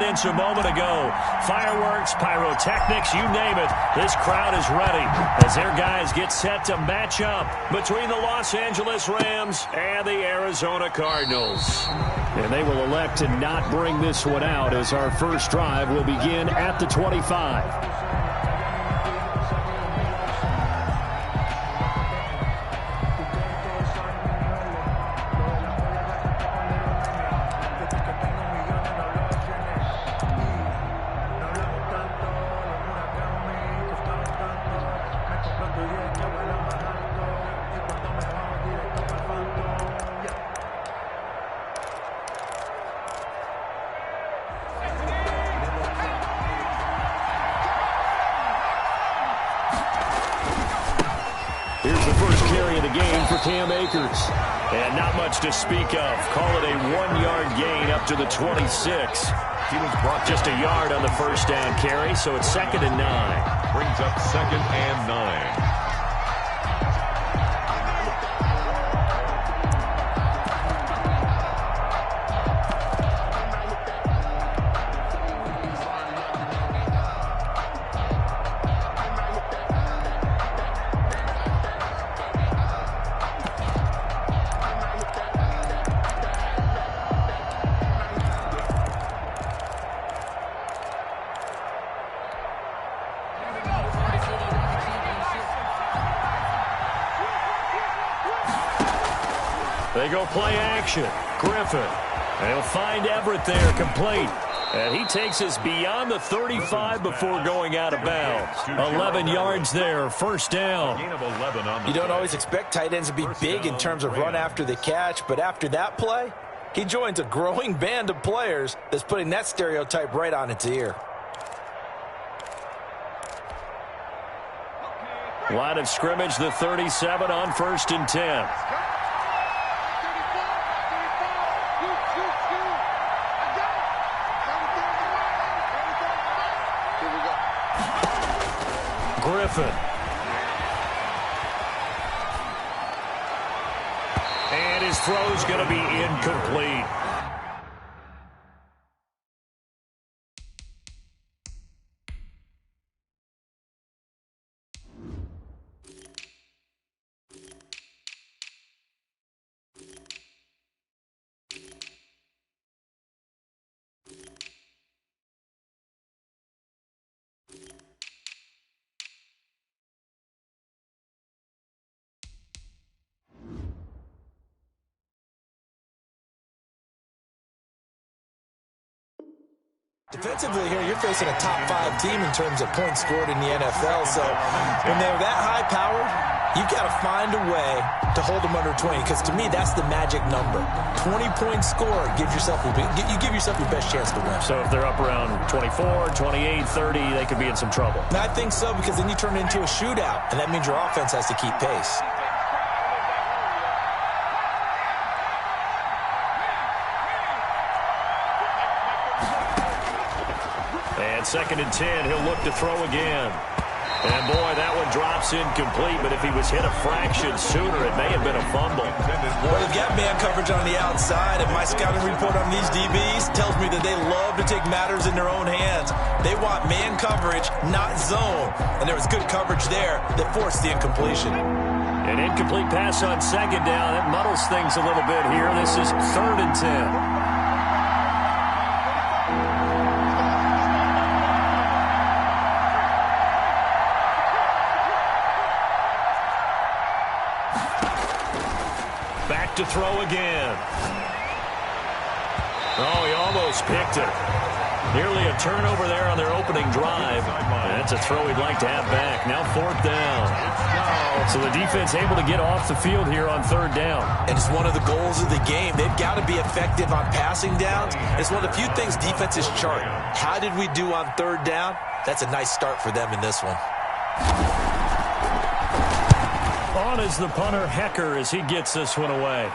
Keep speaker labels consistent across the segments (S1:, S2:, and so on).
S1: evidence a moment ago. Fireworks, pyrotechnics, you name it. This crowd is ready as their guys get set to match up between the Los Angeles Rams and the Arizona Cardinals. And they will elect to not bring this one out as our first drive will begin at the 25. And not much to speak of. Call it a 1-yard gain up to the 26. He was brought just a yard on the first down carry, so it's 2nd and 9.
S2: Brings up 2nd and 9.
S1: They go play action. Griffin. They'll find Everett there, complete. And he takes us beyond the 35 before going out of bounds. 11 yards there, first down.
S3: You don't always expect tight ends to be big in terms of run after the catch, but after that play, he joins a growing band of players that's putting that stereotype right on its ear.
S1: Line of scrimmage, the 37 on 1st and 10. Griffin. And his throw's going to be incomplete.
S3: Defensively here, you're facing a top-5 team in terms of points scored in the NFL. So when they're that high-powered, you've got to find a way to hold them under 20. Because to me, that's the magic number. 20 points scored gives yourself you give yourself your best chance to win.
S1: So if they're up around 24, 28, 30, they could be in some trouble.
S3: And I think so, because then you turn it into a shootout, and that means your offense has to keep pace.
S1: And 2nd and 10, he'll look to throw again. And boy, that one drops incomplete, but if he was hit a fraction sooner, it may have been a fumble.
S3: Well, they've got man coverage on the outside, and my scouting report on these DBs tells me that they love to take matters in their own hands. They want man coverage, not zone. And there was good coverage there that forced the incompletion.
S1: An incomplete pass on 2nd down. That muddles things a little bit here. This is 3rd and 10. To throw again. Oh, he almost picked it. Nearly a turnover there on their opening drive. That's a throw he'd like to have back. Now 4th down. So the defense able to get off the field here on 3rd down.
S3: And it's one of the goals of the game. They've got to be effective on passing downs. It's one of the few things defenses chart. How did we do on 3rd down? That's a nice start for them in this one.
S1: On is the punter, Hecker, as he gets this one away.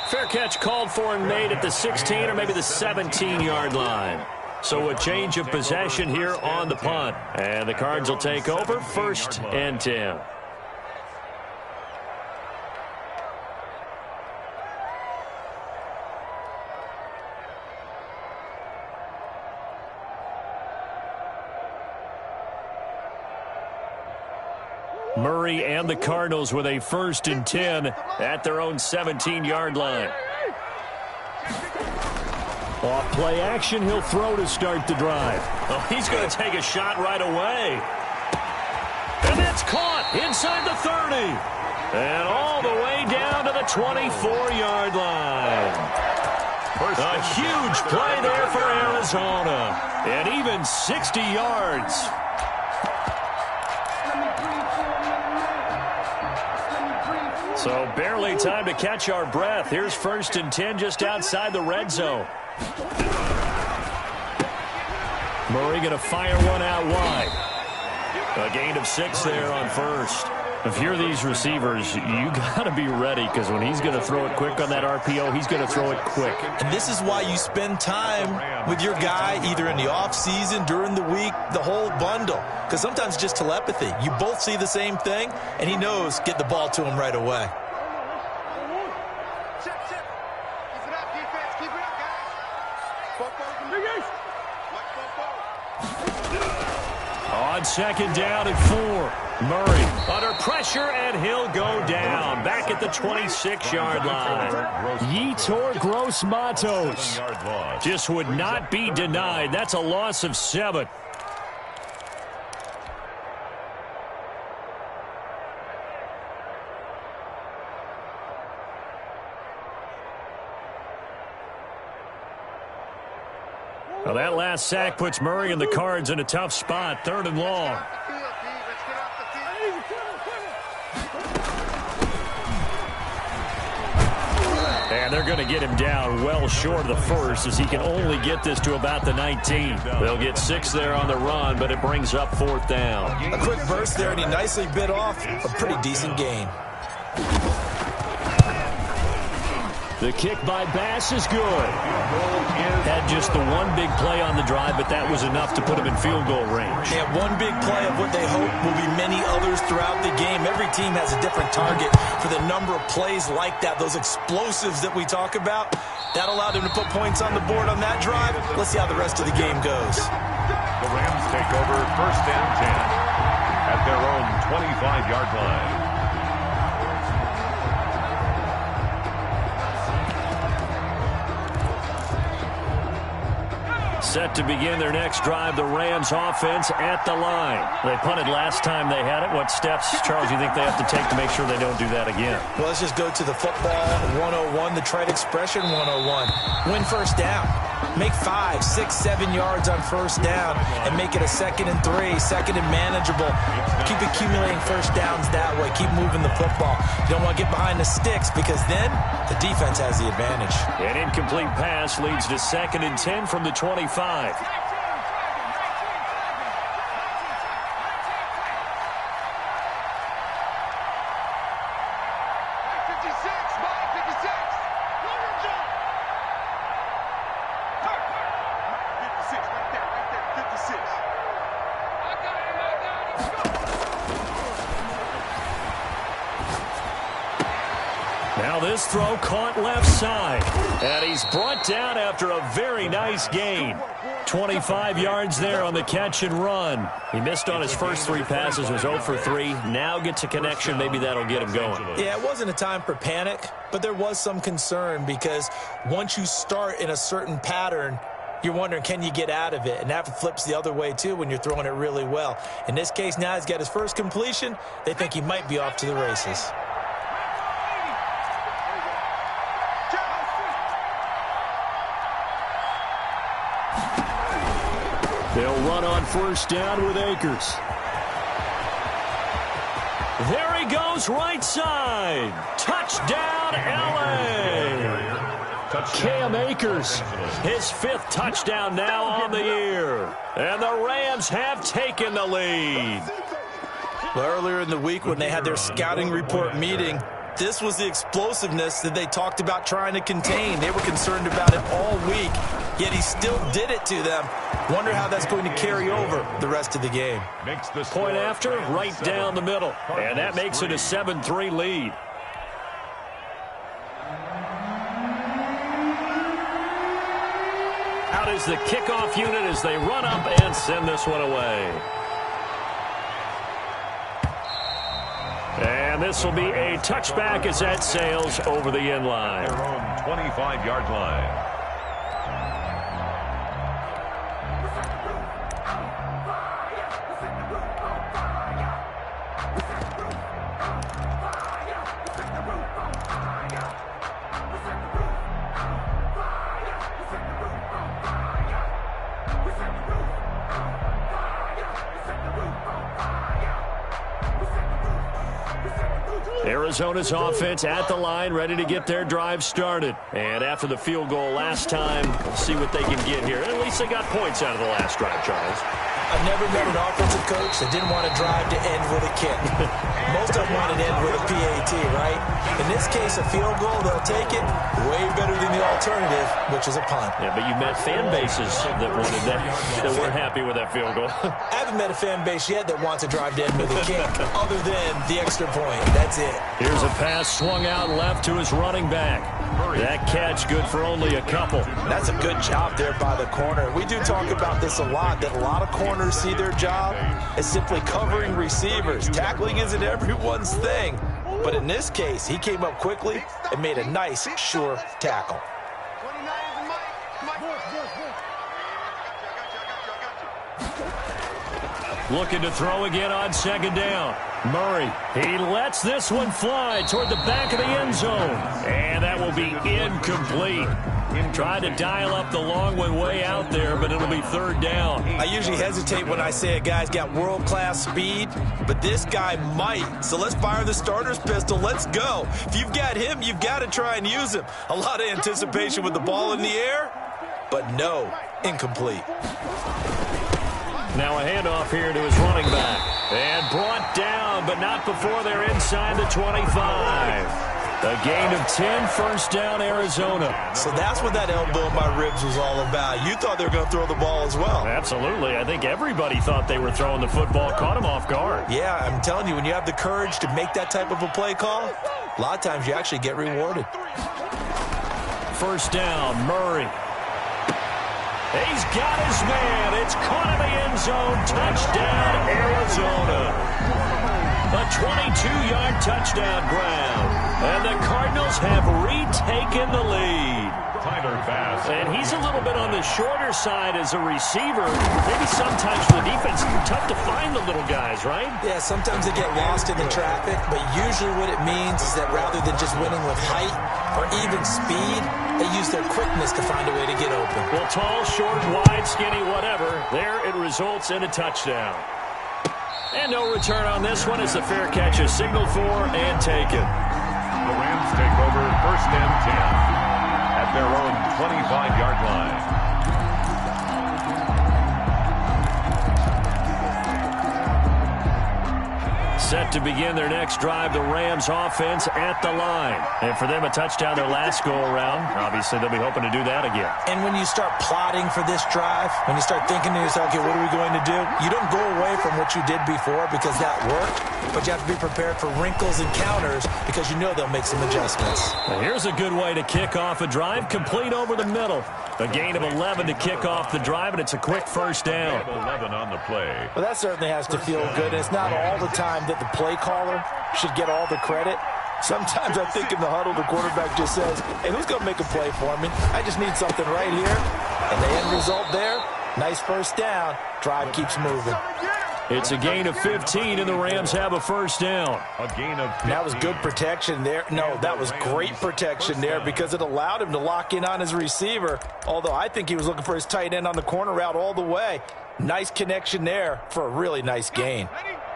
S1: Fair catch called for and made at the 16 or maybe the 17-yard line. So a change of possession here on the punt. And the Cards will take over 1st and 10. Murray and the Cardinals with a 1st and 10 at their own 17-yard line. Off play action, he'll throw to start the drive. Oh, he's going to take a shot right away. And that's caught inside the 30. And all the way down to the 24-yard line. A huge play there for Arizona. And even 60 yards. So barely time to catch our breath. Here's 1st and 10 just outside the red zone. Murray going to fire one out wide. A gain of 6 there on 1st. If you're these receivers, you got to be ready, because when he's going to throw it quick on that RPO, he's going to throw it quick.
S3: And this is why you spend time with your guy either in the offseason, during the week, the whole bundle. Because sometimes it's just telepathy. You both see the same thing, and he knows get the ball to him right away.
S1: On 2nd down and 4. Murray under pressure, and he'll go down. Back at the 26-yard line. Yetur Gross-Matos just would not be denied. That's a loss of 7. Well, that last sack puts Murray and the Cards in a tough spot. 3rd and long. And they're going to get him down well short of the 1st, as he can only get this to about the 19. They'll get 6 there on the run, but it brings up 4th down.
S3: A quick burst there, and he nicely bit off a pretty decent gain.
S1: The kick by Bass is good. Had just the one big play on the drive, but that was enough to put him in field goal range.
S3: Yeah, one big play of what they hope will be many others throughout the game. Every team has a different target for the number of plays like that, those explosives that we talk about. That allowed him to put points on the board on that drive. Let's see how the rest of the game goes.
S2: The Rams take over 1st and 10 at their own 25-yard line.
S1: Set to begin their next drive, the Rams offense at the line. They punted last time they had it. What steps, Charles, you think they have to take to make sure they don't do that again?
S3: Well, let's just go to the football 101, the trade expression 101. Win 1st down. Make 5, 6, 7 yards on 1st down and make it a 2nd and 3, 2nd and manageable. Keep accumulating 1st downs that way. Keep moving the football. You don't want to get behind the sticks, because then the defense has the advantage.
S1: An incomplete pass leads to 2nd and 10 from the 25. Now this throw caught left side. And he's brought down after a very nice gain. 25 yards there on the catch and run. He missed on his first 3 passes, was 0 for 3. Now gets a connection. Maybe that'll get him going.
S3: Yeah, it wasn't a time for panic, but there was some concern, because once you start in a certain pattern, you're wondering, can you get out of it? And that flips the other way, too, when you're throwing it really well. In this case, now he's got his first completion. They think he might be off to the races.
S1: They'll run on 1st down with Akers. There he goes, right side. Touchdown, L.A. Cam Akers, his 5th touchdown now on the year. And the Rams have taken the lead.
S3: Well, earlier in the week when they had their scouting report meeting, this was the explosiveness that they talked about trying to contain. They were concerned about it all week, yet he still did it to them. Wonder how that's going to carry over the rest of the game.
S1: Point after, right down the middle. And that makes it a 7-3 lead. Out is the kickoff unit as they run up and send this one away. And this will be a touchback as that sails over the end line.
S2: Their own 25-yard line.
S1: Arizona's offense at the line, ready to get their drive started. And after the field goal last time, we'll see what they can get here. At least they got points out of the last drive, Charles.
S3: I've never met an offensive coach that didn't want to drive to end with a kick. Most of them want to end with a PAT, right? In this case, a field goal, they'll take it way better than the alternative, which is a punt.
S1: Yeah, but you met fan bases that wanted that, that weren't happy with that field goal.
S3: I haven't met a fan base yet that wants to drive to end with a kick, other than the extra point. That's it.
S1: Here's a pass swung out left to his running back. That catch good for only a couple.
S3: That's a good job there by the corner. We do talk about this a lot, that a lot of corners see their job as simply covering receivers. Tackling isn't everyone's thing. But in this case, he came up quickly and made a nice, sure tackle.
S1: Looking to throw again on second down. Murray, he lets this one fly toward the back of the end zone. And that will be incomplete. Tried to dial up the long one way out there, but it'll be third down.
S3: I usually hesitate when I say a guy's got world-class speed, but this guy might. So let's fire the starter's pistol. Let's go. If you've got him, you've got to try and use him. A lot of anticipation with the ball in the air, but no, incomplete.
S1: Now a handoff here to his running back. And brought down, but not before they're inside the 25. A gain of 10, first down, Arizona.
S3: So that's what that elbow in my ribs was all about. You thought they were going to throw the ball as well.
S1: Absolutely. I think everybody thought they were throwing the football, caught him off guard.
S3: Yeah, I'm telling you, when you have the courage to make that type of a play call, a lot of times you actually get rewarded.
S1: First down, Murray. He's got his man. It's caught in the end zone. Touchdown, Arizona. A 22-yard touchdown ground. And the Cardinals have retaken the lead. And he's a little bit on the shorter side as a receiver. Maybe sometimes for the defense, it's tough to find the little guys, right?
S3: Yeah, sometimes they get lost in the traffic, but usually what it means is that rather than just winning with height or even speed, they use their quickness to find a way to get open.
S1: Well, tall, short, wide, skinny, whatever, there it results in a touchdown. And no return on this one as the fair catch is signaled for and taken.
S2: The Rams take over first and 10 at their own 25-yard line.
S1: Set to begin their next drive, the Rams offense at the line. And for them, a touchdown their last go-around. Obviously, they'll be hoping to do that again.
S3: And when you start plotting for this drive, when you start thinking to yourself, okay, what are we going to do? You don't go away from what you did before because that worked, but you have to be prepared for wrinkles and counters because you know they'll make some adjustments.
S1: Well, here's a good way to kick off a drive, complete over the middle. A gain of 11 to kick off the drive, and it's a quick first down.
S2: 11 on the play.
S3: Well, that certainly has to feel good. It's not all the time that the play caller should get all the credit. Sometimes I think in the huddle, the quarterback just says, hey, who's going to make a play for me? I just need something right here. And the end result there, nice first down. Drive keeps moving.
S1: It's a gain of 15, and the Rams have a first down.
S2: A gain of 15.
S3: That was good protection there. No, that was great protection there because it allowed him to lock in on his receiver, although I think he was looking for his tight end on the corner route all the way. Nice connection there for a really nice gain.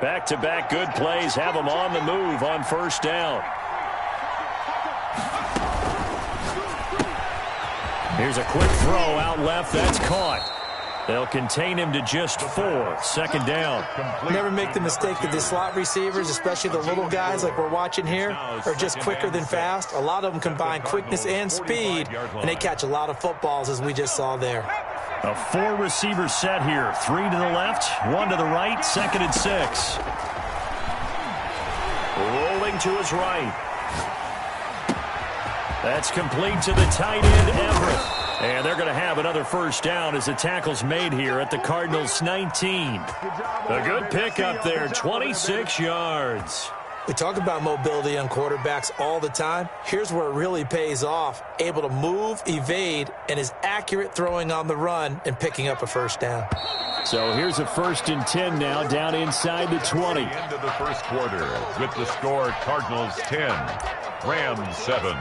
S1: Back-to-back good plays have them on the move on first down. Here's a quick throw out left. That's caught. They'll contain him to just 4. Second down.
S3: Never make the mistake that the slot receivers, especially the little guys like we're watching here, are just quicker than fast. A lot of them combine quickness and speed, and they catch a lot of footballs, as we just saw there.
S1: A 4-receiver set here. 3 to the left, 1 to the right, second and 6. Rolling to his right. That's complete to the tight end, Everett. And they're going to have another first down as the tackle's made here at the Cardinals' 19. A good pickup there, 26 yards.
S3: We talk about mobility on quarterbacks all the time. Here's where it really pays off. Able to move, evade, and is accurate throwing on the run and picking up a first down.
S1: So here's a 1st and 10 now, down inside the 20.
S2: End of the first quarter with the score Cardinals 10, Rams 7.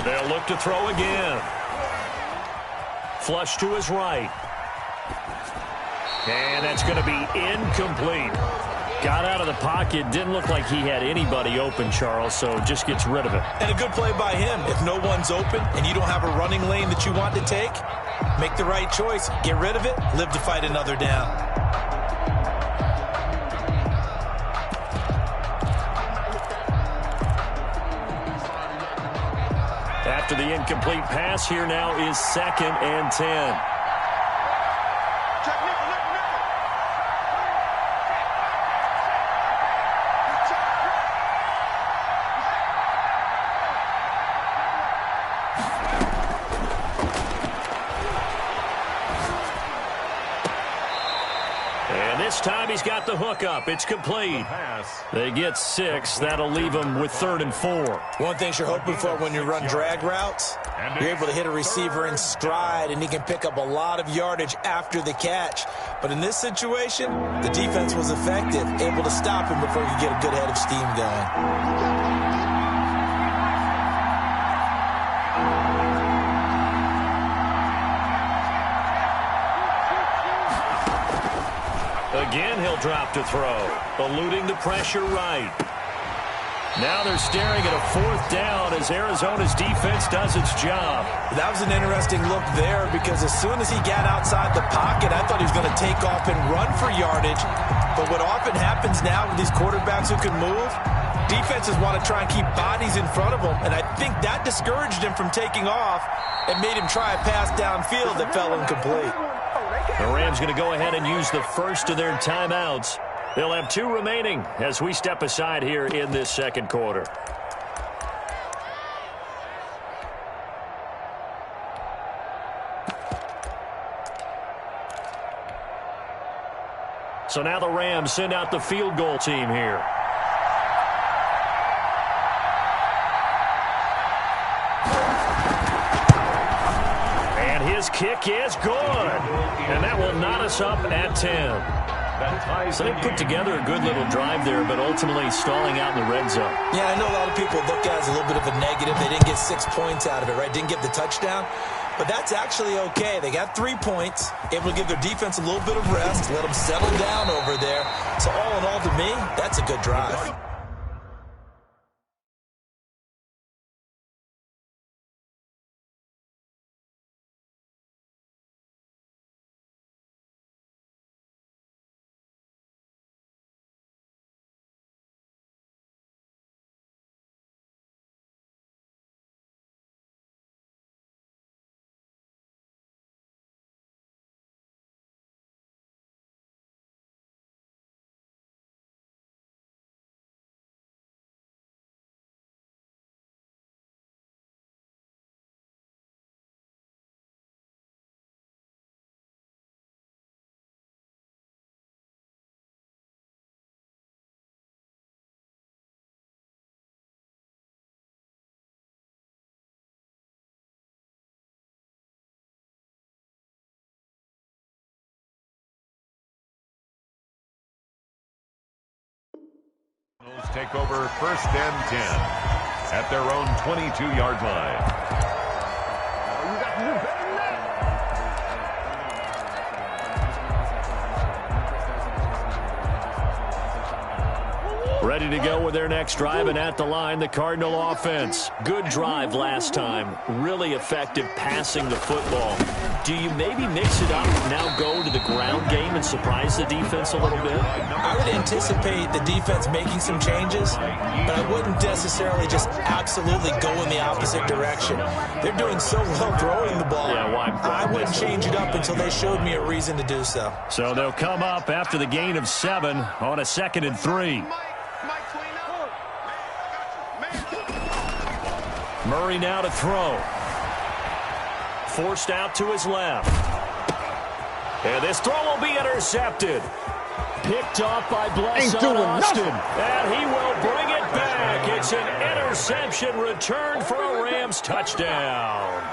S1: They'll look to throw again. Flush to his right. And that's going to be incomplete. Got out of the pocket. Didn't look like he had anybody open, Charles, so just gets rid of it.
S3: And a good play by him. If no one's open and you don't have a running lane that you want to take, make the right choice. Get rid of it. Live to fight another down.
S1: After the incomplete pass, here now is 2nd and 10. This time he's got the hook up. It's complete. They get 6. That'll leave them with 3rd and 4.
S3: One thing you're hoping for when you run drag routes, you're able to hit a receiver in stride, and he can pick up a lot of yardage after the catch. But in this situation, the defense was effective, able to stop him before he could get a good head of steam going.
S1: Again, he'll drop to throw, eluding the pressure right. Now they're staring at a 4th down as Arizona's defense does its job.
S3: That was an interesting look there because as soon as he got outside the pocket, I thought he was going to take off and run for yardage. But what often happens now with these quarterbacks who can move, defenses want to try and keep bodies in front of them, and I think that discouraged him from taking off and made him try a pass downfield that fell incomplete.
S1: The Rams going to go ahead and use the first of their timeouts. They'll have 2 remaining as we step aside here in this second quarter. So now the Rams send out the field goal team here. His kick is good, and that will knot us up at 10. So they put together a good little drive there, but ultimately stalling out in the red zone.
S3: Yeah, I know a lot of people look at it as a little bit of a negative. They didn't get 6 points out of it, right? Didn't get the touchdown. But that's actually okay. They got 3 points, able to give their defense a little bit of rest, let them settle down over there. So all in all, to me, that's a good drive.
S2: Take over 1st and 10 at their own 22-yard line.
S1: ready to go with their next drive, and at the line, the Cardinal offense. Good drive last time. Really effective passing the football. Do you maybe mix it up, now go to the ground game and surprise the defense a little bit?
S3: I would anticipate the defense making some changes, but I wouldn't necessarily just absolutely go in the opposite direction. They're doing so well throwing the ball.
S1: Yeah,
S3: I wouldn't change it up until they showed me a reason to do so.
S1: So they'll come up after the gain of 7 on a 2nd and 3. Murray now to throw. Forced out to his left. And this throw will be intercepted. Picked off by Blesson Austin. And he will bring it back. It's an interception return for a Rams touchdown.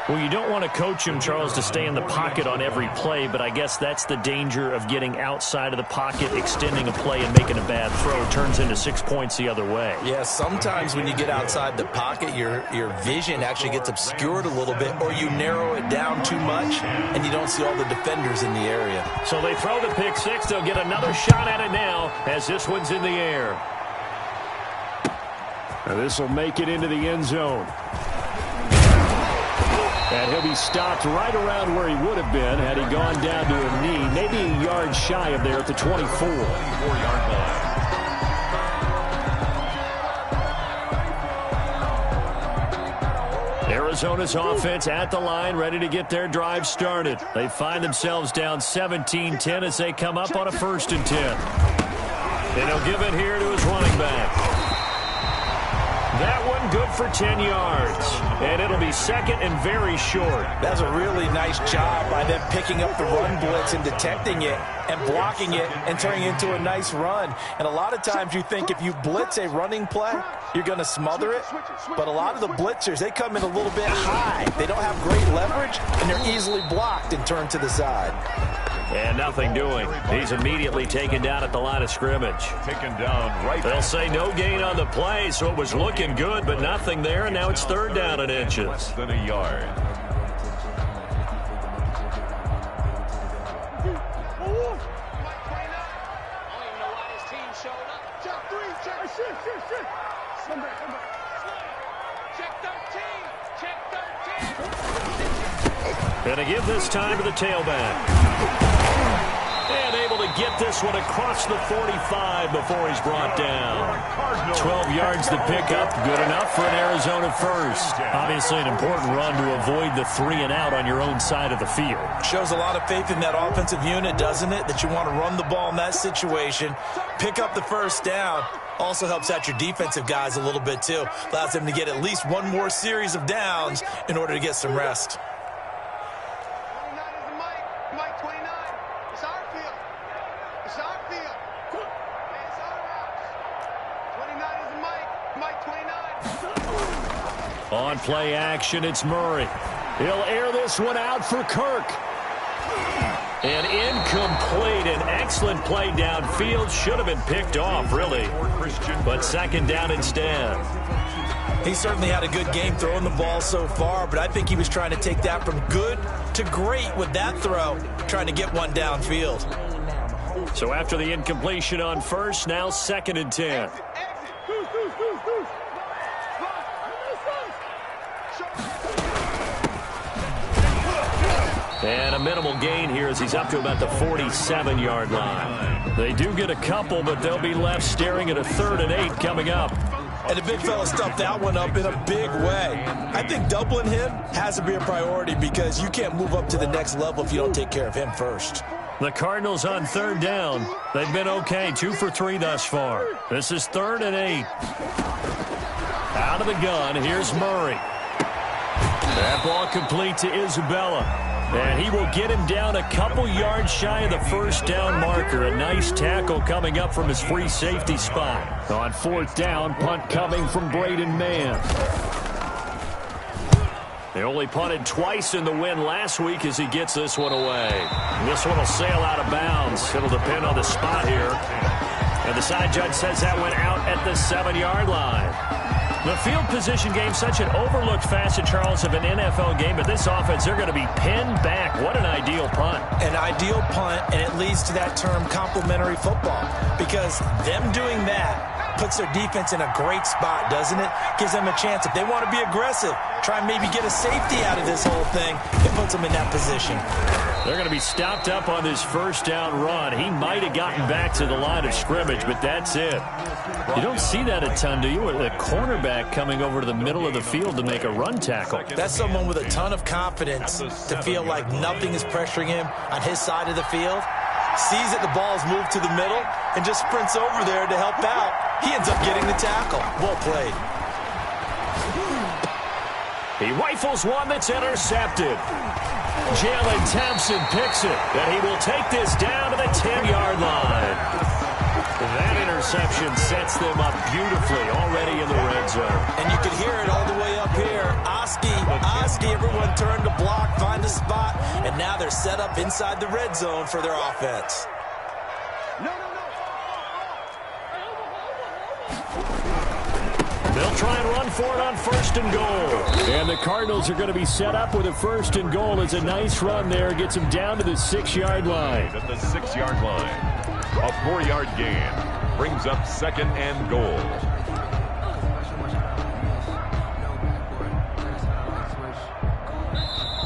S1: Well, you don't want to coach him, Charles, to stay in the pocket on every play, but I guess that's the danger of getting outside of the pocket, extending a play, and making a bad throw. It turns into 6 points the other way.
S3: Yeah, sometimes when you get outside the pocket, your vision actually gets obscured a little bit, or you narrow it down too much, and you don't see all the defenders in the area.
S1: So they throw the pick six. They'll get another shot at it now as this one's in the air. Now this will make it into the end zone. And he'll be stopped right around where he would have been had he gone down to a knee, maybe a yard shy of there at the 24-yard line. Arizona's offense at the line, ready to get their drive started. They find themselves down 17-10 as they come up on a 1st and 10. And he'll give it here to his running back. That one good for 10 yards. And it'll be 2nd and very short.
S3: That's a really nice job by them picking up the run blitz and detecting it and blocking it and turning it into a nice run. And a lot of times you think if you blitz a running play, you're going to smother it. But a lot of the blitzers, they come in a little bit high. They don't have great leverage, and they're easily blocked and turned to the side.
S1: And nothing doing. He's immediately taken down at the line of scrimmage.
S2: Taken down right.
S1: They'll say no gain on the play, so it was looking good, but nothing there, and now it's 3rd down and inches.
S2: Less than a yard.
S1: Gonna give this time to the tailback. And able to get this one across the 45 before he's brought down. 12 yards to pick up. Good enough for an Arizona first. Obviously an important run to avoid the 3 and out on your own side of the field.
S3: Shows a lot of faith in that offensive unit, doesn't it? That you want to run the ball in that situation. Pick up the 1st down. Also helps out your defensive guys a little bit too. Allows them to get at least one more series of downs in order to get some rest.
S1: On play action, it's Murray. He'll air this one out for Kirk. And incomplete. An excellent play downfield. Should have been picked off, really. But 2nd down instead.
S3: He certainly had a good game throwing the ball so far, but I think he was trying to take that from good to great with that throw, trying to get one downfield.
S1: So after the incompletion on 1st, now 2nd and 10. And a minimal gain here as he's up to about the 47-yard line. They do get a couple, but they'll be left staring at a 3rd and 8 coming up.
S3: And the big fella stuffed that one up in a big way. I think doubling him has to be a priority because you can't move up to the next level if you don't take care of him first.
S1: The Cardinals on 3rd down. They've been okay, 2 for 3 thus far. This is 3rd and 8. Out of the gun, here's Murray. That ball complete to Isabella. And he will get him down a couple yards shy of the 1st down marker. A nice tackle coming up from his free safety spot. On 4th down, punt coming from Braden Mann. They only punted twice in the win last week as he gets this one away. This one will sail out of bounds. It'll depend on the spot here. And the side judge says that went out at the 7-yard line. The field position game, such an overlooked facet, Charles, of an NFL game, but this offense, they're going to be pinned back. What an ideal punt.
S3: punt, an ideal punt, and it leads to that term complementary football, because them doing that puts their defense in a great spot, doesn't it? Gives them a chance. If they want to be aggressive, try and maybe get a safety out of this whole thing, it puts them in that position.
S1: They're going to be stopped up on this first down run. He might have gotten back to the line of scrimmage, but that's it. You don't see that a ton, do you? A cornerback coming over to the middle of the field to make a run tackle.
S3: That's someone with a ton of confidence to feel like nothing is pressuring him on his side of the field. Sees that the ball is moved to the middle and just sprints over there to help out. He ends up getting the tackle. Well played.
S1: He rifles one that's intercepted. Jalen Thompson picks it, and he will take this down to the 10-yard line. That interception sets them up beautifully already in the red zone.
S3: And you could hear it all the way up here. Oski, everyone turned to block, find a spot, and now they're set up inside the red zone for their offense.
S1: They'll try and run for it on first and goal. And the Cardinals are going to be set up with a first and goal. It's a nice run there. Gets them down to the 6-yard line.
S2: At the 6-yard line. A 4-yard gain brings up second and goal.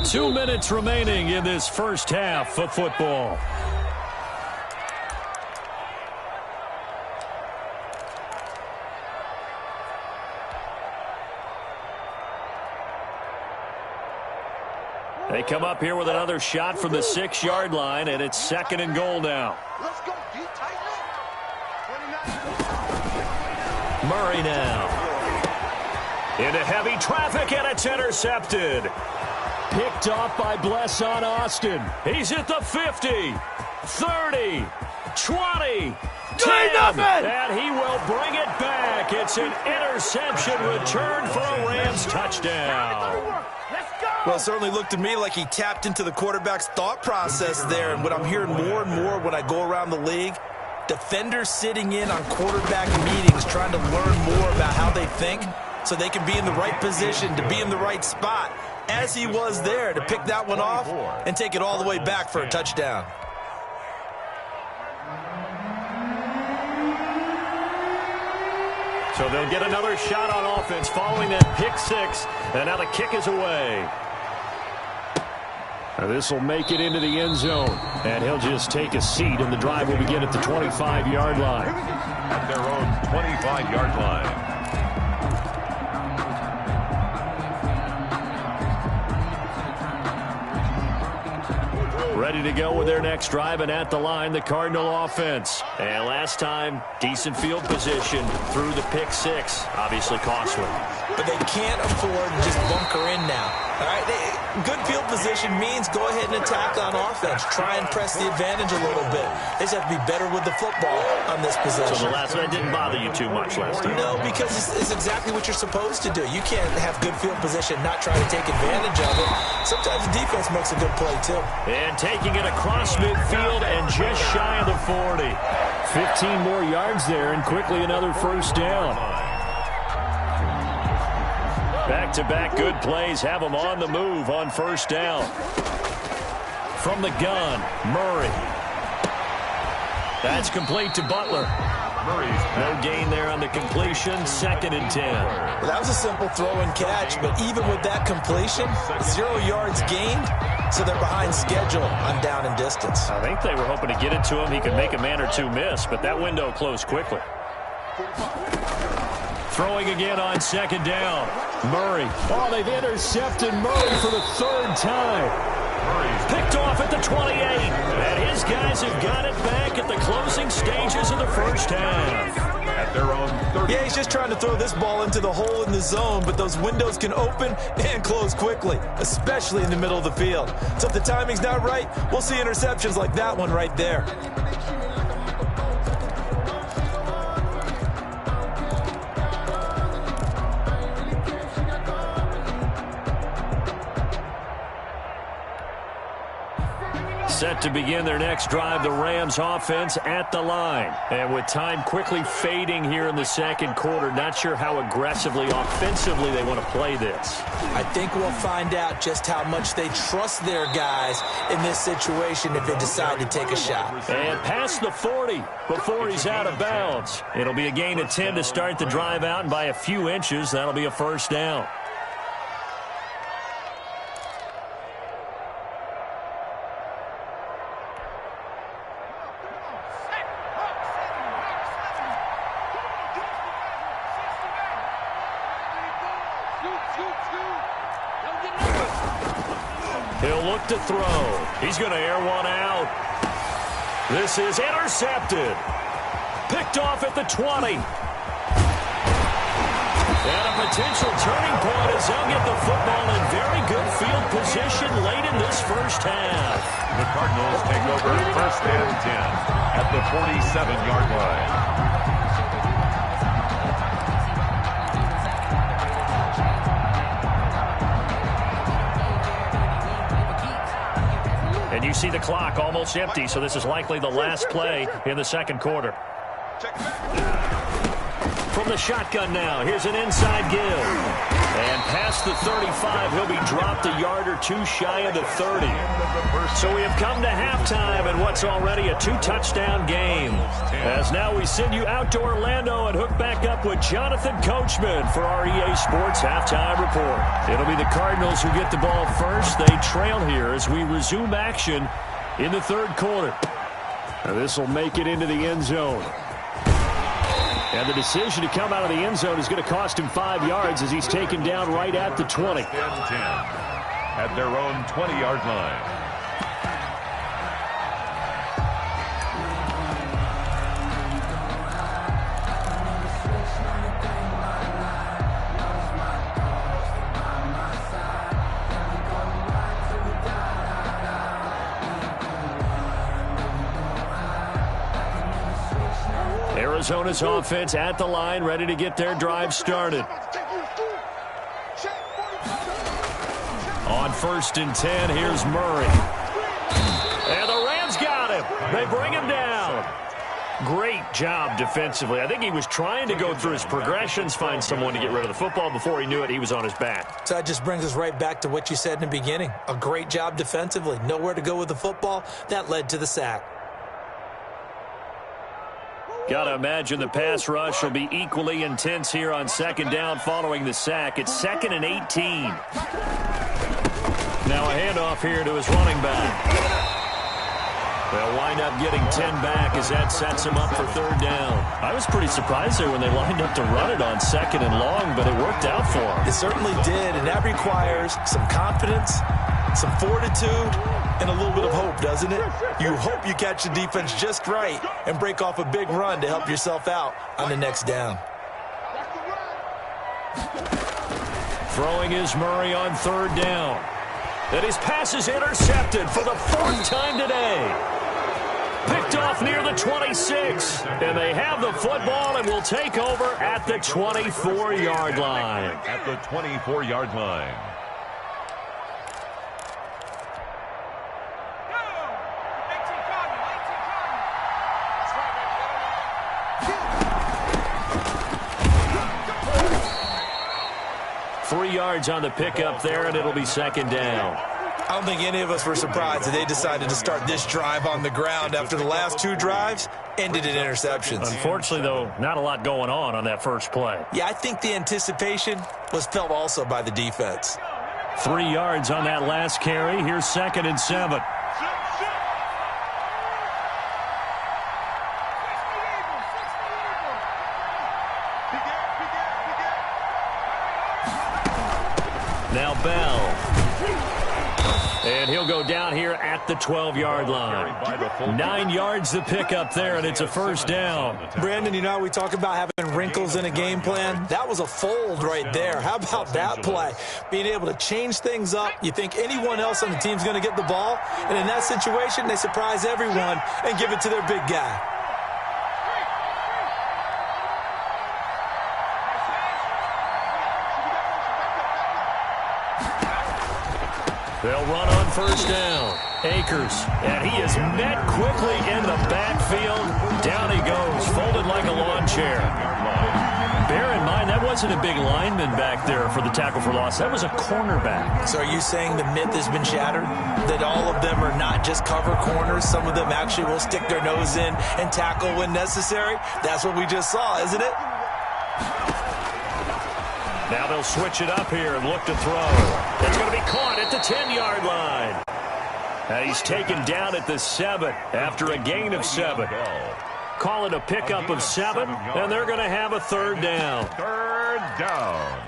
S1: Two minutes remaining in this first half of football. They come up here with another shot from the 6-yard line, and it's second and goal now.
S4: Let's go.
S1: Murray now. Into heavy traffic, and it's intercepted. Picked off by Blesson Austin. He's at the 50, 30, 20, 10, and he will bring it back. It's an interception return for a Rams touchdown.
S3: Well, it certainly looked to me like he tapped into the quarterback's thought process there. And what I'm hearing more and more when I go around the league, defenders sitting in on quarterback meetings trying to learn more about how they think so they can be in the right position, to be in the right spot, as he was there, to pick that one off and take it all the way back for a touchdown.
S1: So they'll get another shot on offense following that pick six, and now the kick is away. This will make it into the end zone, and he'll just take a seat, and the drive will begin at the 25-yard line.
S2: At their own 25-yard line.
S1: Ready to go with their next drive, and at the line, the Cardinal offense. And last time, decent field position through the pick six. Obviously costly.
S3: But they can't afford to just bunker in now. All right, good field position means go ahead and attack on offense. Try and press the advantage a little bit. They just have to be better with the football on this possession.
S1: So the last one didn't bother you too much last time?
S3: No, because it's exactly what you're supposed to do. You can't have good field position, not try to take advantage of it. Sometimes the defense makes a good play, too.
S1: And taking it across midfield and just shy of the 40. 15 more yards there, and quickly another first down. Back-to-back good plays have them on the move on first down. From the gun, Murray. That's complete to Butler. No gain there on the completion, second and 10.
S3: Well, that was a simple throw and catch, but even with that completion, 0 yards gained, so they're behind schedule on down and distance.
S1: I think they were hoping to get it to him. He could make a man or two miss, but that window closed quickly. Throwing again on second down. Murray. Oh, they've intercepted Murray for the third time. Picked off at the 28. And his guys have got it back at the closing stages of the first half.
S2: At their own 30.
S3: Yeah, he's just trying to throw this ball into the hole in the zone, but those windows can open and close quickly, especially in the middle of the field. So if the timing's not right, we'll see interceptions like that one right there.
S1: Set to begin their next drive, the Rams offense at the line. And with time quickly fading here in the second quarter, not sure how aggressively, offensively they want to play this.
S3: I think we'll find out just how much they trust their guys in this situation if they decide to take a shot.
S1: And past the 40 before he's out of bounds. It'll be a gain of 10 to start the drive out, and by a few inches, that'll be a first down. He'll look to throw. He's going to air one out. This is intercepted. Picked off at the 20. And a potential turning point as they'll get the football in very good field position late in this first half.
S2: The Cardinals take over first and 10 at the 47-yard line.
S1: And you see the clock almost empty, so this is likely the last play in the second quarter. From the shotgun now, here's an inside give. And past the 35, he'll be dropped a yard or two shy of the 30. So we have come to halftime in what's already a two-touchdown game. As now we send you out to Orlando and hook back up with Jonathan Coachman for our EA Sports Halftime Report. It'll be the Cardinals who get the ball first. They trail here as we resume action in the third quarter. Now this will make it into the end zone. And the decision to come out of the end zone is going to cost him 5 yards as he's taken down right at the 20.
S2: 10 at their own 20-yard line.
S1: Arizona's offense at the line, ready to get their drive started. On first and 10, here's Murray. And the Rams got him. They bring him down. Great job defensively. I think he was trying to go through his progressions, find someone to get rid of the football. Before he knew it, he was on his back.
S3: So that just brings us right back to what you said in the beginning. A great job defensively. Nowhere to go with the football. That led to the sack.
S1: Got to imagine the pass rush will be equally intense here on second down following the sack. It's 2nd and 18. Now a handoff here to his running back. They'll wind up getting 10 back as that sets him up for third down. I was pretty surprised there when they lined up to run it on 2nd and long, but it worked out for him.
S3: It certainly did, and that requires some confidence, some fortitude, and a little bit of hope, doesn't it? You hope you catch the defense just right and break off a big run to help yourself out on the next down.
S1: Throwing is Murray on third down. And his pass is intercepted for the 4th time today. Picked off near the 26. And they have the football and will take over at the 24-yard line.
S2: At the 24-yard line.
S3: Yards on the pickup there, and it'll be second down. I don't think any of us were surprised that they decided to start this drive on the ground after the last 2 drives ended in interceptions.
S1: Unfortunately, though, not a lot going on that first play.
S3: Yeah, I think the anticipation was felt also by the defense.
S1: 3 yards on that last carry. Here's 2nd and 7. Now Bell. And he'll go down here at the 12-yard line. 9 yards to pick up there, and it's a first down.
S3: Brandon, you know, we talk about having wrinkles in a game plan. That was a fold right there. How about that play? Being able to change things up. You think anyone else on the team's going to get the ball, and in that situation, they surprise everyone and give it to their big guy.
S1: They'll run on first down. Akers, and he is met quickly in the backfield. Down he goes, folded like a lawn chair. Bear in mind, that wasn't a big lineman back there for the tackle for loss. That was a cornerback.
S3: So are you saying the myth has been shattered? That all of them are not just cover corners? Some of them actually will stick their nose in and tackle when necessary? That's what we just saw, isn't it?
S1: Now they'll switch it up here and look to throw. It's going to be caught at the 10-yard line. And he's taken down at the 7 after a gain of 7. Call it a pickup of 7, and they're going to have a third down.
S2: Third down.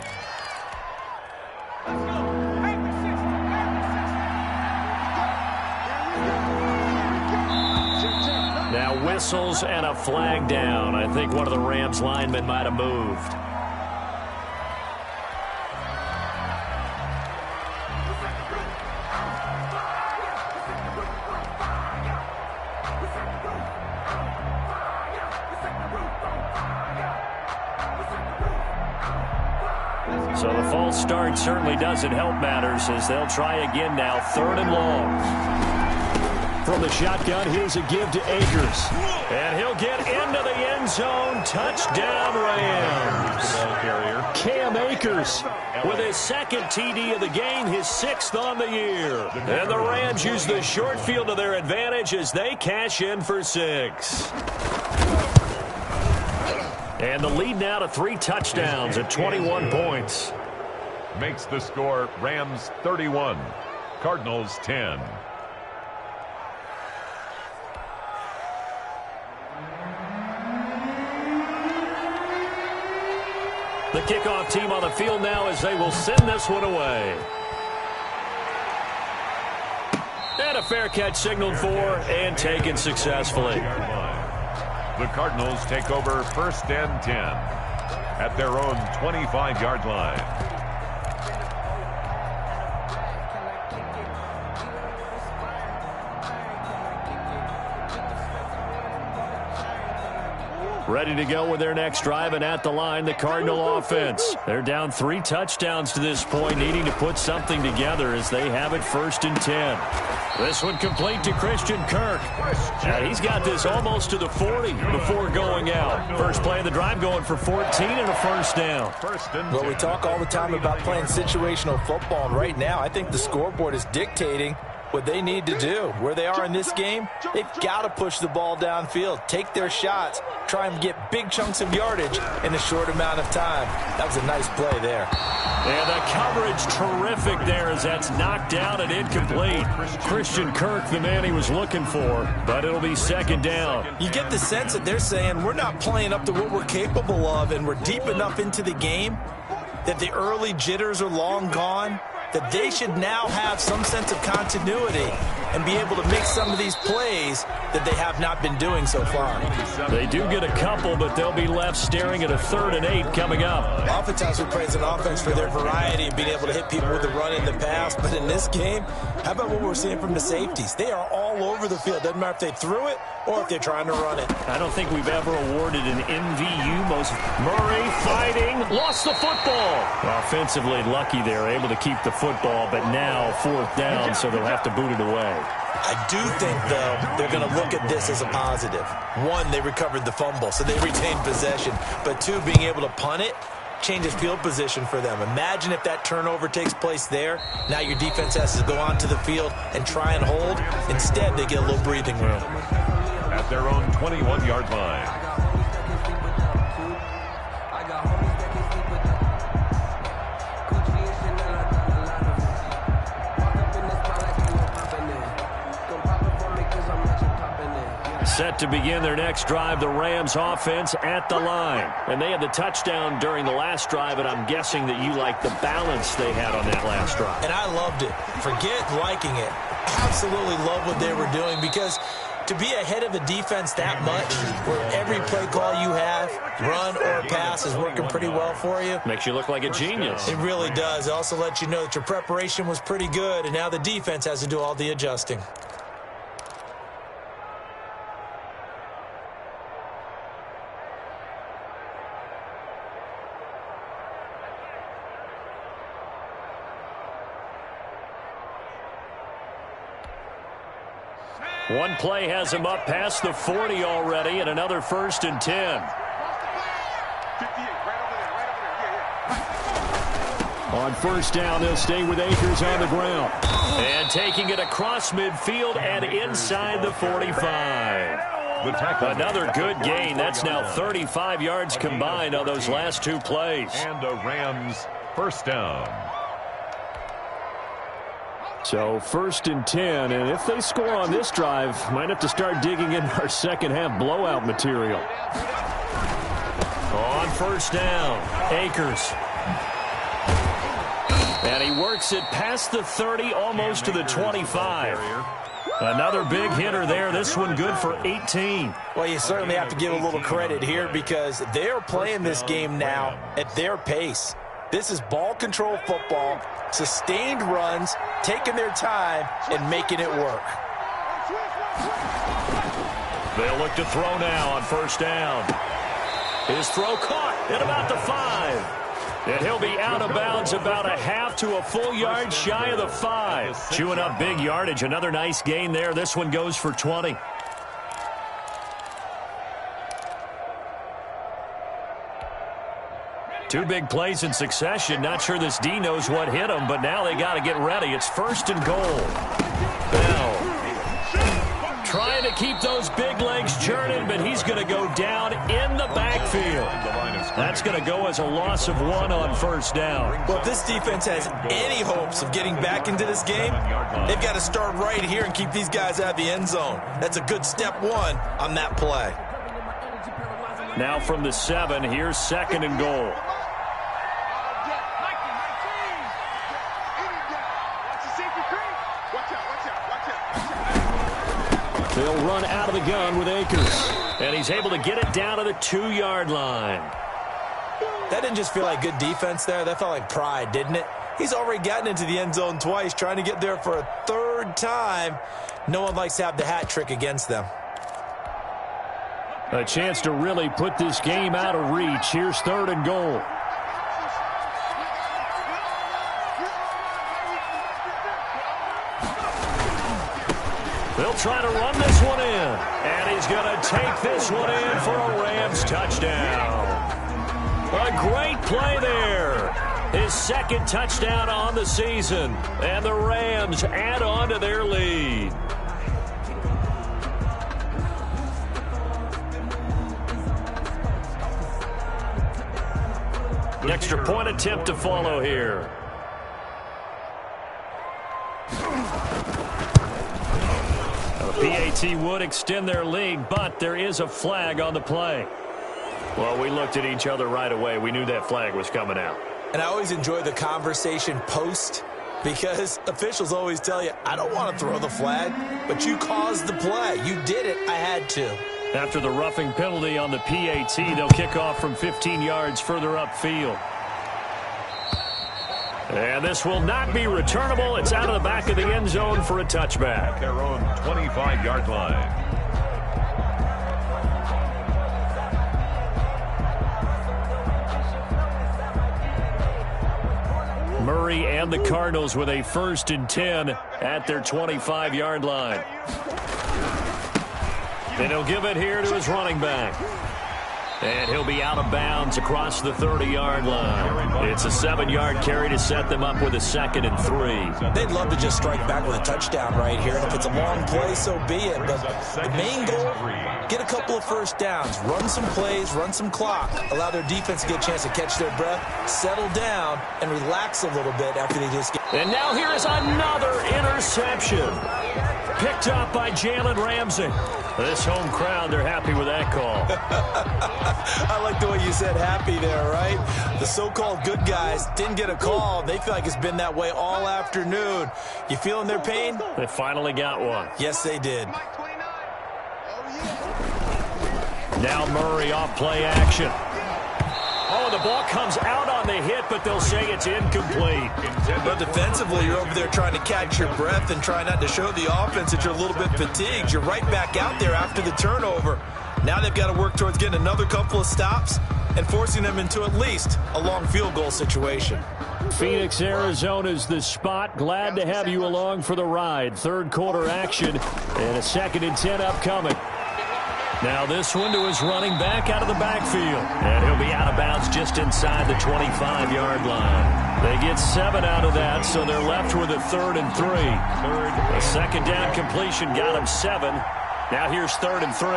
S1: Now whistles and a flag down. I think one of the Rams linemen might have moved. So the false start certainly doesn't help matters as they'll try again now. 3rd and long. From the shotgun, here's a give to Akers. And he'll get into the end zone. Touchdown, Rams. Cam Akers with his 2nd TD of the game, his 6th on the year. And the Rams use the short field to their advantage as they cash in for 6. And the lead now to 3 touchdowns at 21 points.
S2: Makes the score Rams 31, Cardinals 10.
S1: The kickoff team on the field now as they will send this one away. And a fair catch signaled for and taken successfully.
S2: The Cardinals take over 1st and 10 at their own 25-yard line.
S1: Ready to go with their next drive, and at the line, the Cardinal offense. They're down 3 touchdowns to this point, needing to put something together as they have it 1st and 10. This one complete to Christian Kirk. And he's got this almost to the 40 before going out. First play of the drive going for 14 and a first down.
S3: Well, we talk all the time about playing situational football, and right now I think the scoreboard is dictating what they need to do. Where they are in this game, they've got to push the ball downfield, take their shots, try and get big chunks of yardage in a short amount of time. That was a nice play there.
S1: And the coverage terrific there as that's knocked down and incomplete. Christian Kirk, the man he was looking for, but it'll be 2nd down.
S3: You get the sense that they're saying we're not playing up to what we're capable of, and we're deep enough into the game that the early jitters are long gone, that they should now have some sense of continuity and be able to make some of these plays that they have not been doing so far.
S1: They do get a couple, but they'll be left staring at a 3rd and 8 coming up.
S3: Oftentimes we praise an offense for their variety and being able to hit people with the run in the pass, but in this game, how about what we're seeing from the safeties? They are all over the field. Doesn't matter if they threw it or if they're trying to run it.
S1: I don't think we've ever awarded an MVU most. Murray fighting, lost the football. Offensively lucky they're able to keep the football, but now 4th down, so they'll have to boot it away.
S3: I do think, though, they're going to look at this as a positive. 1, they recovered the fumble, so they retained possession. But 2, being able to punt it changes field position for them. Imagine if that turnover takes place there. Now your defense has to go onto the field and try and hold. Instead, they get a little breathing room.
S2: At their own 21-yard line.
S1: Set to begin their next drive, the Rams offense at the line. And they had the touchdown during the last drive, and I'm guessing that you like the balance they had on that last drive.
S3: And I loved it. Forget liking it. Absolutely love what they were doing, because to be ahead of a defense that much, where every play call you have, run or pass, is working pretty well for you.
S1: Makes you look like a genius.
S3: It really does. It also lets you know that your preparation was pretty good, and now the defense has to do all the adjusting.
S1: One play has him up past the 40 already, and another 1st and 10. On 1st down, they'll stay with Akers on the ground. And taking it across midfield and inside the 45. Another good gain. That's now 35 yards combined on those last 2 plays.
S2: And the Rams 1st down.
S1: So 1st and 10, and if they score on this drive, might have to start digging in our second half blowout material. On 1st down, Akers. And he works it past the 30, almost to the 25. Another big hitter there. This one good for 18.
S3: Well, you certainly have to give a little credit here because they're playing this game now at their pace. This is ball control football, sustained runs, taking their time, and making it work.
S1: They'll look to throw now on 1st down. His throw caught at about the 5. And he'll be out of bounds about a half to a full yard shy of the 5. Chewing up big yardage. Another nice gain there. This one goes for 20. Two big plays in succession. Not sure this D knows what hit him, but now they got to get ready. It's 1st and goal. Bell trying to keep those big legs churning, but he's going to go down in the backfield. That's going to go as a loss of 1 on 1st down.
S3: Well, if this defense has any hopes of getting back into this game, they've got to start right here and keep these guys out of the end zone. That's a good step 1 on that play.
S1: Now from the 7, here's 2nd and goal. They'll run out of the gun with Akers. And he's able to get it down to the 2-yard line.
S3: That didn't just feel like good defense there. That felt like pride, didn't it? He's already gotten into the end zone twice, trying to get there for a 3rd time. No one likes to have the hat trick against them.
S1: A chance to really put this game out of reach. Here's 3rd and goal. They'll try to run this one in. And he's going to take this one in for a Rams touchdown. A great play there. His 2nd touchdown on the season. And the Rams add on to their lead. An extra point attempt to follow here. PAT would extend their lead, but there is a flag on the play. Well, we looked at each other right away. We knew that flag was coming out.
S3: And I always enjoy the conversation post because officials always tell you, I don't want to throw the flag, but you caused the play. You did it. I had to.
S1: After the roughing penalty on the PAT, they'll kick off from 15 yards further upfield. And this will not be returnable. It's out of the back of the end zone for a touchback.
S2: Their own 25-yard line.
S1: Murray and the Cardinals with a 1st and 10 at their 25-yard line. And he'll give it here to his running back. And he'll be out of bounds across the 30-yard line. It's a 7-yard carry to set them up with a 2nd and 3.
S3: They'd love to just strike back with a touchdown right here. And if it's a long play, so be it. But the main goal, get a couple of 1st downs. Run some plays, run some clock. Allow their defense to get a chance to catch their breath, settle down, and relax a little bit after they just get...
S1: And now here is another interception. Picked up by Jalen Ramsey. This home crowd, they're happy with that call.
S3: I like the way you said happy there, right? The so-called good guys didn't get a call. They feel like it's been that way all afternoon. You feeling their pain?
S1: They finally got one.
S3: Yes, they did.
S1: Now Murray off play action. Oh, the ball comes out on the hit, but they'll say it's incomplete.
S3: But defensively, you're over there trying to catch your breath and try not to show the offense that you're a little bit fatigued. You're right back out there after the turnover. Now they've got to work towards getting another couple of stops and forcing them into at least a long field goal situation.
S1: Phoenix, Arizona's the spot. Glad to have you along for the ride. Third quarter action and a 2nd and 10 upcoming. Now this one to his running back out of the backfield. And he'll be out of bounds just inside the 25-yard line. They get 7 out of that, so they're left with a 3rd and 3. A 2nd down completion got him 7. Now here's 3rd and 3.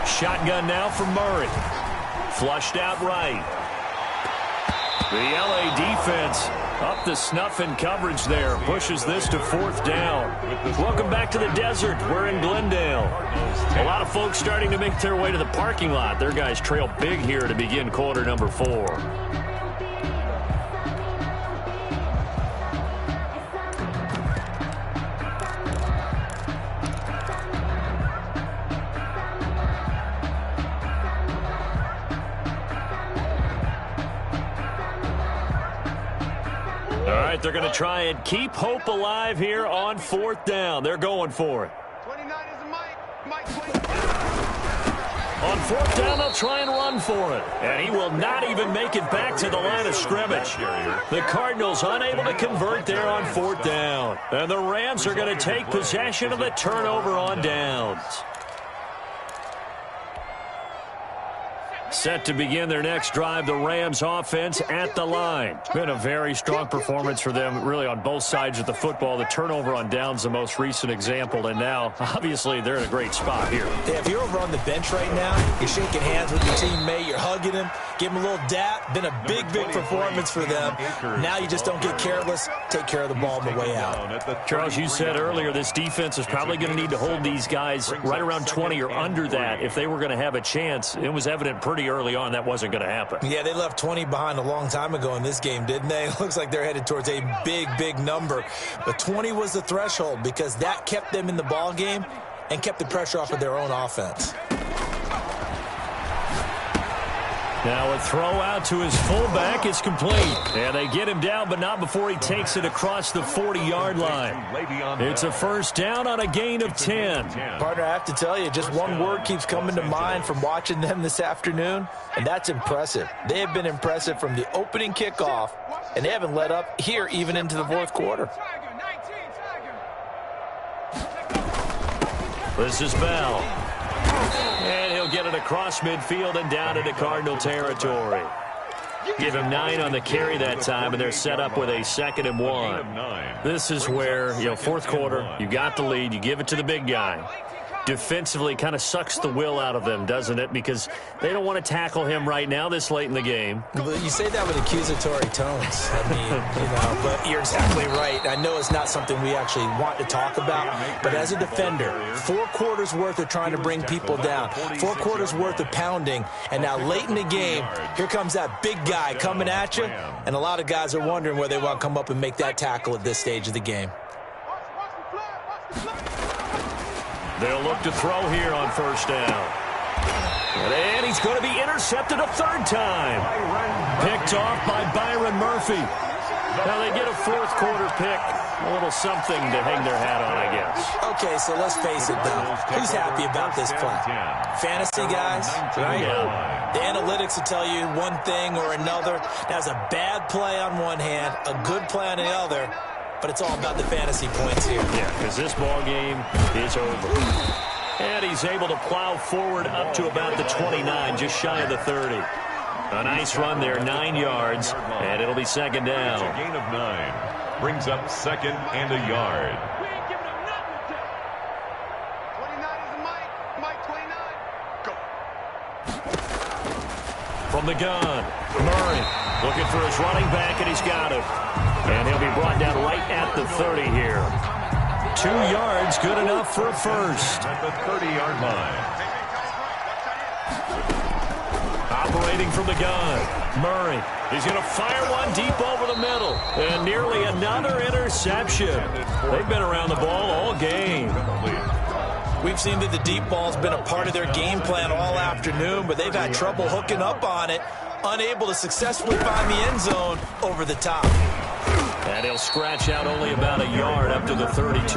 S1: Shotgun now for Murray. Flushed out right. The LA defense up to snuff in coverage there. Pushes this to 4th down. Welcome back to the desert. We're in Glendale. A lot of folks starting to make their way to the parking lot. Their guys trail big here to begin quarter number 4. They're going to try and keep hope alive here on 4th down. They're going for it.
S4: 29 is Mike.
S1: On 4th down, they'll try and run for it. And he will not even make it back to the line of scrimmage. The Cardinals unable to convert there on 4th down. And the Rams are going to take possession of the turnover on downs. Set to begin their next drive, the Rams offense at the line. Been a very strong performance for them, really on both sides of the football. The turnover on downs, the most recent example, and now, obviously, they're in a great spot here.
S3: Yeah, if you're over on the bench right now, you're shaking hands with your teammate, you're hugging him, give him a little dap. Been a big, big performance for them. Now you just don't get careless. Take care of the ball on the way out.
S1: Charles, you said earlier this defense is probably going to need to hold these guys right around 20 or under that if they were going to have a chance. It was evident pretty early on that wasn't going to happen.
S3: Yeah, they left 20 behind a long time ago in this game, didn't they? It looks like they're headed towards a big, big number. But 20 was the threshold because that kept them in the ball game and kept the pressure off of their own offense.
S1: Now a throw out to his fullback is complete. And they get him down, but not before he takes it across the 40-yard line. It's a 1st down on a gain of 10.
S3: Partner, I have to tell you, just one word keeps coming to mind from watching them this afternoon, and that's impressive. They have been impressive from the opening kickoff, and they haven't let up here even into the 4th quarter.
S1: This is Bell. And he'll get it across midfield and down into Cardinal territory. Give him 9 on the carry that time, and they're set up with a 2nd and 1. This is where, 4th quarter, you got the lead, you give it to the big guy. Defensively kind of sucks the will out of them, doesn't it? Because they don't want to tackle him right now this late in the game.
S3: Well, you say that with accusatory tones. I mean, but you're exactly right. I know it's not something we actually want to talk about, but as a defender, 4 quarters worth of trying to bring people down, 4 quarters worth of pounding, and now late in the game, here comes that big guy coming at you, and a lot of guys are wondering where they want to come up and make that tackle at this stage of the game.
S1: They'll look to throw here on 1st down. And he's going to be intercepted a 3rd time. Picked off by Byron Murphy. Now they get a 4th quarter pick. A little something to hang their hat on, I guess.
S3: Okay, so let's face it, though. Who's happy about this play? Fantasy guys, right?
S1: Yeah.
S3: The analytics will tell you one thing or another. That's a bad play on one hand, a good play on the other. But it's all about the fantasy points here.
S1: Yeah, because this ball game is over. And he's able to plow forward up to about the 29, just shy of the 30. A nice run there, 9 yards, and it'll be 2nd down.
S2: It's a gain of 9. Brings up 2nd and a yard.
S4: We ain't giving him nothing to take. 29 is Mike 29. Go.
S1: From the gun, Murray looking for his running back, and he's got him. And he'll be brought down right at the 30 here. 2 yards, good enough for a first.
S2: At the 30-yard line.
S1: Operating from the gun, Murray. He's going to fire one deep over the middle. And nearly another interception. They've been around the ball all game.
S3: We've seen that the deep ball's been a part of their game plan all afternoon, but they've had trouble hooking up on it, unable to successfully find the end zone over the top.
S1: And he'll scratch out only about a yard up to the 32.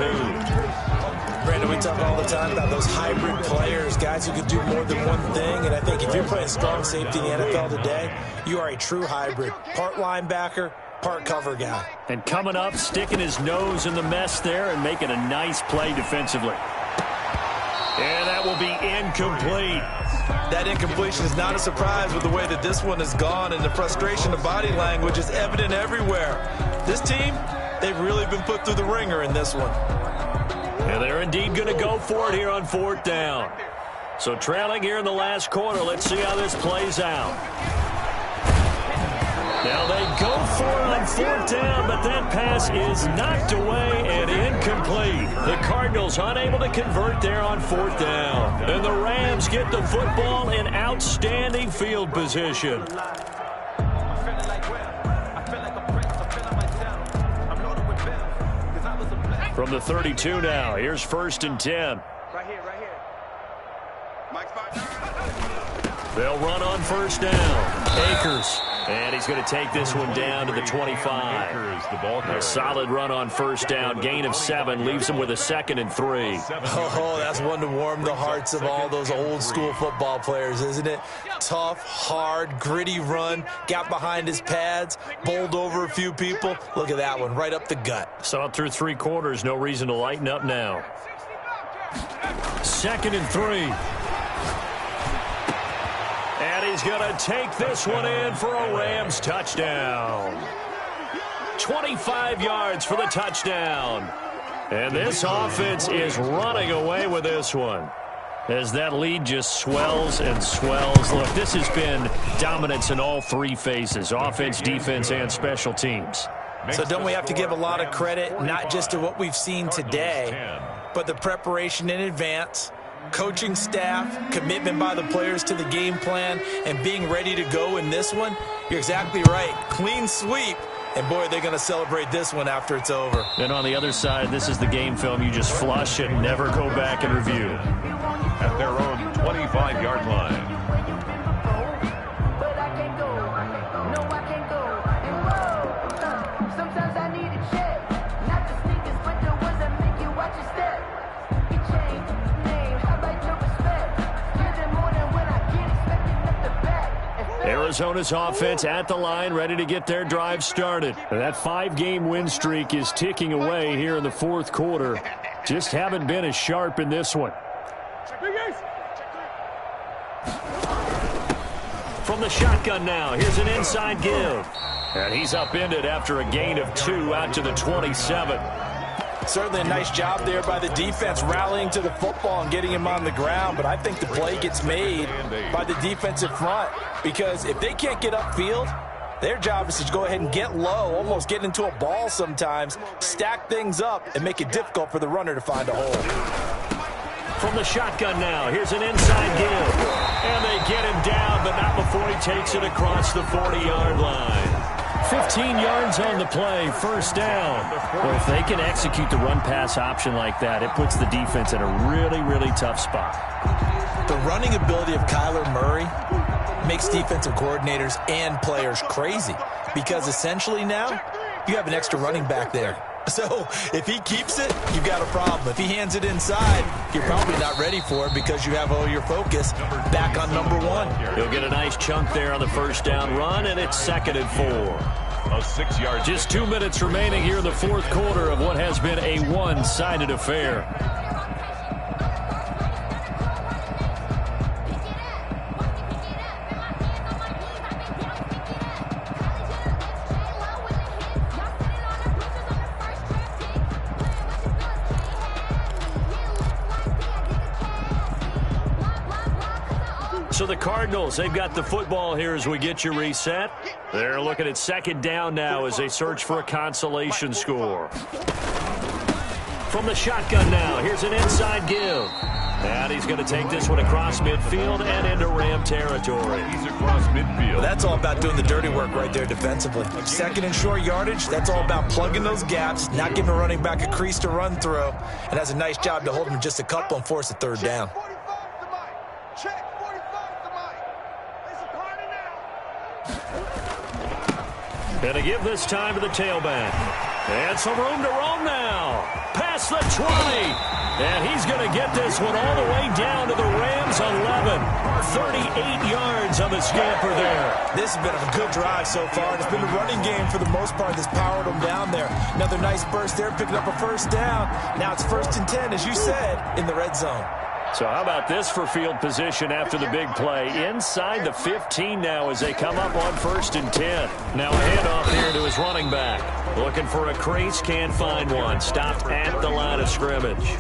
S3: Brandon, Brandon, we talk all the time about those hybrid players, guys who can do more than one thing. And I think if you're playing strong safety in the NFL today, you are a true hybrid. Part linebacker, part cover guy.
S1: And coming up, sticking his nose in the mess there and making a nice play defensively. And that will be incomplete.
S3: That incompletion is not a surprise with the way that this one has gone, and the frustration of body language is evident everywhere. This team, they've really been put through the ringer in this one.
S1: And they're indeed going to go for it here on 4th down. So trailing here in the last quarter, let's see how this plays out. Now they go for it on 4th down, but that pass is knocked away and incomplete. The Cardinals unable to convert there on 4th down. And the Rams get the football in outstanding field position. From the 32 now, here's 1st and 10.
S4: Right here. Mike's back.
S1: They'll run on 1st down. Akers. And he's going to take this one down to the 25. A solid run on 1st down. Gain of 7 leaves him with a 2nd and 3.
S3: Oh, that's one to warm the hearts of all those old school football players, isn't it? Tough, hard, gritty run. Got behind his pads. Bowled over a few people. Look at that one, right up the gut.
S1: Saw it through 3 quarters. No reason to lighten up now. 2nd and 3. And he's going to take this one in for a Rams touchdown. 25 yards for the touchdown. And this offense is running away with this one as that lead just swells and swells. Look, this has been dominance in all 3 phases, offense, defense, and special teams.
S3: So don't we have to give a lot of credit, not just to what we've seen today, but the preparation in advance, coaching staff, commitment by the players to the game plan, and being ready to go in this one? You're exactly right. Clean sweep. And, boy, they're going to celebrate this one after it's over.
S1: And on the other side, this is the game film you just flush and never go back and review.
S2: At their own 25-yard line.
S1: Arizona's offense at the line, ready to get their drive started. And that 5-game win streak is ticking away here in the 4th quarter. Just haven't been as sharp in this one. From the shotgun now, here's an inside give. And he's upended after a gain of 2 out to the 27.
S3: Certainly a nice job there by the defense rallying to the football and getting him on the ground, but I think the play gets made by the defensive front because if they can't get upfield, their job is to go ahead and get low, almost get into a ball sometimes, stack things up, and make it difficult for the runner to find a hole.
S1: From the shotgun now, here's an inside give. And they get him down, but not before he takes it across the 40-yard line. 15 yards on the play, 1st down. Well, if they can execute the run-pass option like that, it puts the defense in a really, really tough spot.
S3: The running ability of Kyler Murray makes defensive coordinators and players crazy because essentially now you have an extra running back there. So if he keeps it, you've got a problem. If he hands it inside, you're probably not ready for it because you have all your focus back on number 1.
S1: He'll get a nice chunk there on the 1st down run, and it's 2nd and 4.
S2: A 6-yard.
S1: Just 2 minutes remaining here in the 4th quarter of what has been a one-sided affair. So the Cardinals, they've got the football here as we get you reset. They're looking at 2nd down now as they search for a consolation score. From the shotgun now, here's an inside give. And he's going to take this one across midfield and into Ram territory.
S2: He's across midfield.
S3: Well, that's all about doing the dirty work right there defensively. 2nd and short yardage, that's all about plugging those gaps, not giving a running back a crease to run through, and has a nice job to hold him just a couple and force a 3rd down.
S4: Check.
S1: Going to give this time to the tailback. And some room to roam now. Past the 20. And he's going to get this one all the way down to the Rams' 11. 38 yards on the scamper there.
S3: This has been a good drive so far. It's been a running game for the most part that's powered them down there. Another nice burst there, picking up a first down. Now it's 1st and 10, as you said, in the red zone.
S1: So how about this for field position after the big play? Inside the 15 now as they come up on 1st and 10. Now a handoff here to his running back. Looking for a crease, can't find one. Stopped at the line of scrimmage.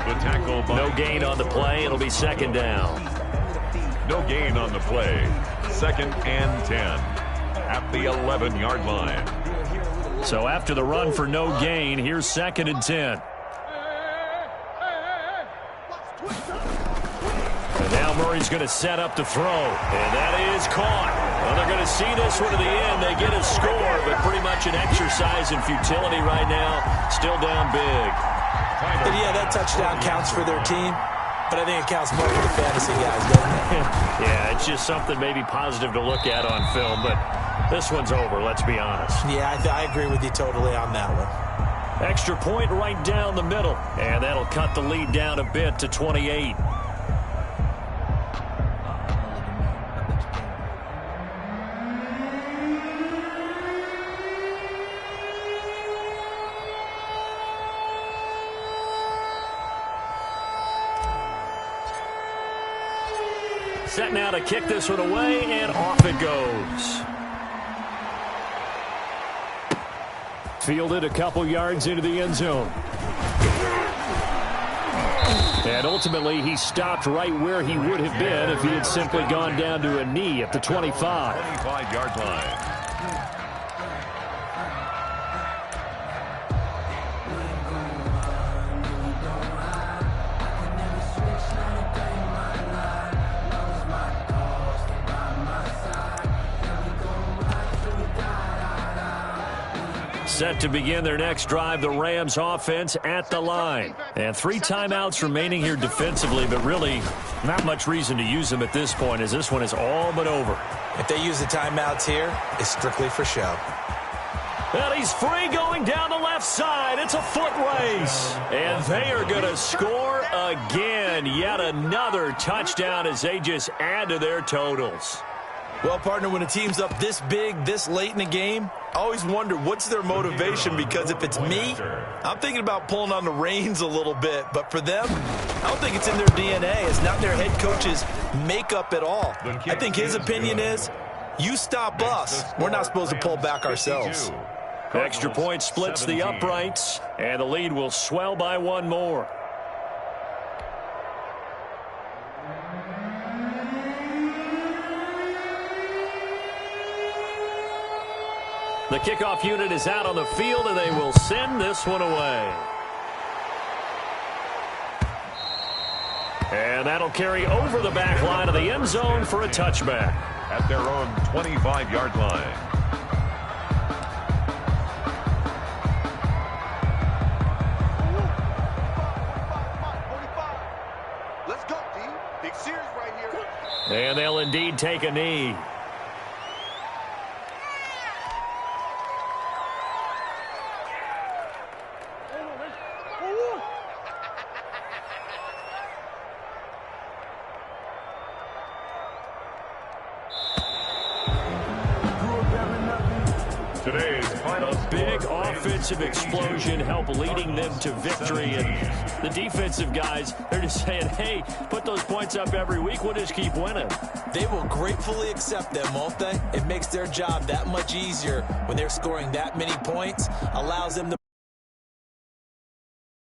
S2: The tackle by
S1: no gain on the play. It'll be 2nd down.
S2: No gain on the play. 2nd and 10 at the 11-yard line.
S1: So after the run for no gain, here's 2nd and 10. And now Murray's going to set up to throw. And that is caught. Well, they're going to see this one to the end. They get a score, but pretty much an exercise in futility right now. Still down big.
S3: But yeah, that touchdown counts for their team. But I think it counts more for the fantasy guys, doesn't it?
S1: Yeah, it's just something maybe positive to look at on film. But this one's over, let's be honest.
S3: Yeah, I agree with you totally on that one.
S1: Extra point right down the middle. And that'll cut the lead down a bit to 28. Set now to kick this one away, and off it goes. Fielded a couple yards into the end zone. And ultimately, he stopped right where he would have been if he had simply gone down to a knee at the 25.
S2: 25-yard line.
S1: Set to begin their next drive, the Rams offense at the line. And 3 timeouts remaining here defensively, but really not much reason to use them at this point as this one is all but over.
S3: If they use the timeouts here, it's strictly for show.
S1: Well, he's free going down the left side. It's a foot race. And they are going to score again. Yet another touchdown as they just add to their totals.
S3: Well, partner, when a team's up this big, this late in the game, I always wonder what's their motivation, because if it's me, I'm thinking about pulling on the reins a little bit. But for them, I don't think it's in their DNA. It's not their head coach's makeup at all. I think his opinion is, you stop us. We're not supposed to pull back ourselves.
S1: Extra point splits the uprights, and the lead will swell by 1 more. The kickoff unit is out on the field, and they will send this one away. And that'll carry over the back line of the end zone for a touchback.
S2: At their own 25-yard line.
S4: Let's go, D. Big series right here.
S1: And they'll indeed take a knee. Offensive explosion help leading them to victory, and the defensive guys, they're just saying, hey, put those points up every week, we'll just keep winning.
S3: They will gratefully accept them, won't they? It makes their job that much easier when they're scoring that many points, allows them to